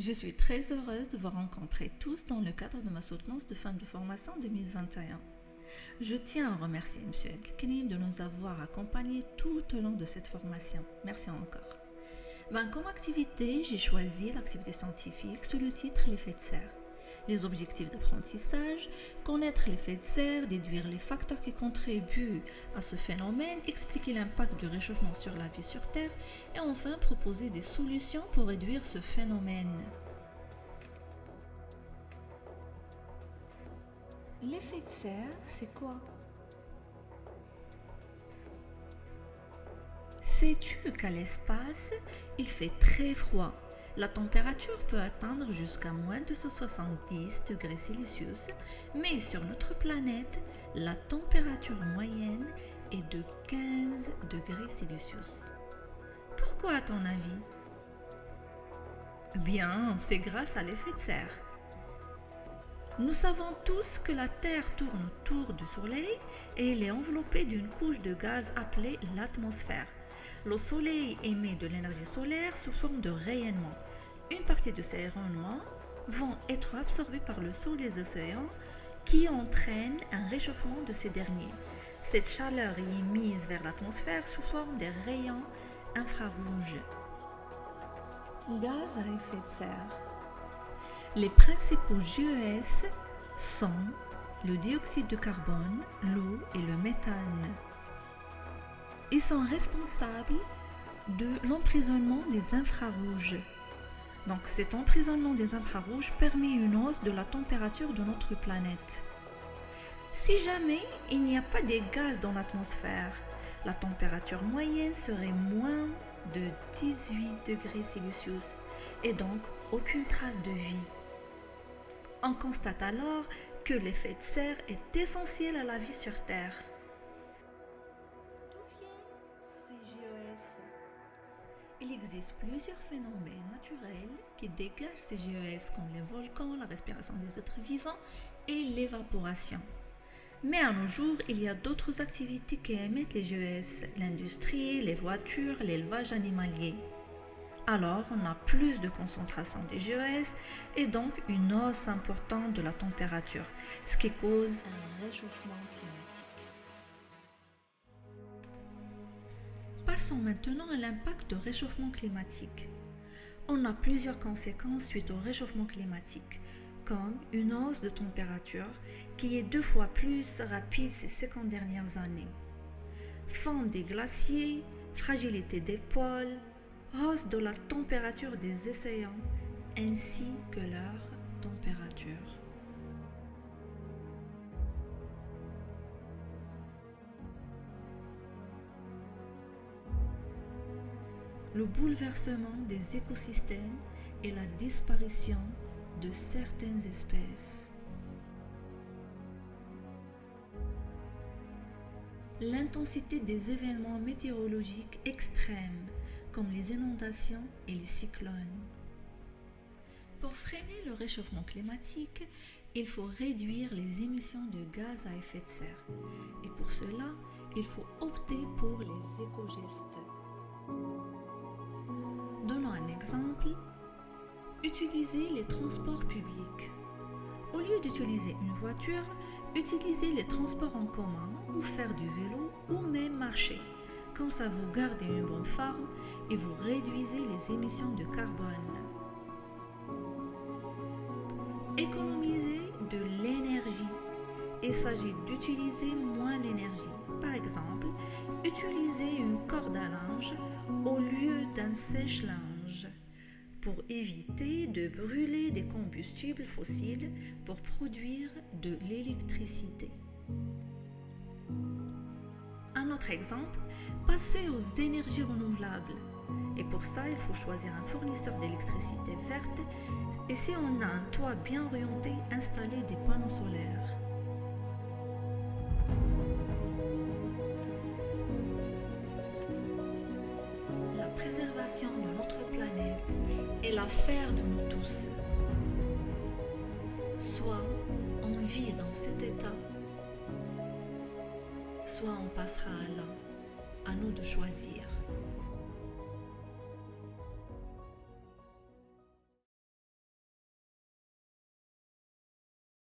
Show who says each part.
Speaker 1: Je suis très heureuse de vous rencontrer tous dans le cadre de ma soutenance de fin de formation 2021. Je tiens à remercier M. Abdelkrim de nous avoir accompagnés tout au long de cette formation. Merci encore. Comme activité, j'ai choisi l'activité scientifique sous le titre L'effet de serre. Les objectifs d'apprentissage, connaître l'effet de serre, déduire les facteurs qui contribuent à ce phénomène, expliquer l'impact du réchauffement sur la vie sur Terre et enfin proposer des solutions pour réduire ce phénomène. L'effet de serre, c'est quoi? Sais-tu qu'à l'espace, il fait très froid? La température peut atteindre jusqu'à moins de 70 degrés Celsius, mais sur notre planète, la température moyenne est de 15 degrés Celsius. Pourquoi à ton avis? Bien, c'est grâce à l'effet de serre. Nous savons tous que la Terre tourne autour du Soleil et elle est enveloppée d'une couche de gaz appelée l'atmosphère. Le Soleil émet de l'énergie solaire sous forme de rayonnement. Une partie de ces rayonnements vont être absorbés par le sol des océans qui entraîne un réchauffement de ces derniers. Cette chaleur est émise vers l'atmosphère sous forme de rayons infrarouges. Gaz à effet de serre. Les principaux GES sont le dioxyde de carbone, l'eau et le méthane. Ils sont responsables de l'emprisonnement des infrarouges. Donc cet emprisonnement des infrarouges permet une hausse de la température de notre planète. Si jamais il n'y a pas de gaz dans l'atmosphère, la température moyenne serait moins de 18 degrés Celsius et donc aucune trace de vie. On constate alors que l'effet de serre est essentiel à la vie sur Terre. D'où viennent ces GES? Il existe plusieurs phénomènes naturels qui dégagent ces GES comme les volcans, la respiration des êtres vivants et l'évaporation. Mais à nos jours, il y a d'autres activités qui émettent les GES, l'industrie, les voitures, l'élevage animalier. Alors, on a plus de concentration des GES et donc une hausse importante de la température, ce qui cause un réchauffement climatique. Passons maintenant à l'impact du réchauffement climatique. On a plusieurs conséquences suite au réchauffement climatique, comme une hausse de température qui est 2 fois plus rapide ces 50 dernières années, fonte des glaciers, fragilité des pôles, hausse de la température des océans ainsi que leur température. Le bouleversement des écosystèmes et la disparition de certaines espèces. L'intensité des événements météorologiques extrêmes comme les inondations et les cyclones. Pour freiner le réchauffement climatique, il faut réduire les émissions de gaz à effet de serre. Et pour cela, il faut opter pour les éco-gestes. Donnons un exemple. Utilisez les transports publics. Au lieu d'utiliser une voiture, utilisez les transports en commun ou faire du vélo ou même marcher. Comme ça, vous gardez une bonne forme et vous réduisez les émissions de carbone. Économisez de l'énergie. Il s'agit d'utiliser moins d'énergie. Par exemple, utilisez une corde à linge au lieu d'un sèche-linge pour éviter de brûler des combustibles fossiles pour produire de l'électricité. Un autre exemple, passez aux énergies renouvelables. Et pour ça, il faut choisir un fournisseur d'électricité verte et si on a un toit bien orienté, installer des panneaux solaires. La préservation de notre planète est l'affaire de nous tous. Soit on vit dans cet état, soit on passera à là. À nous de choisir.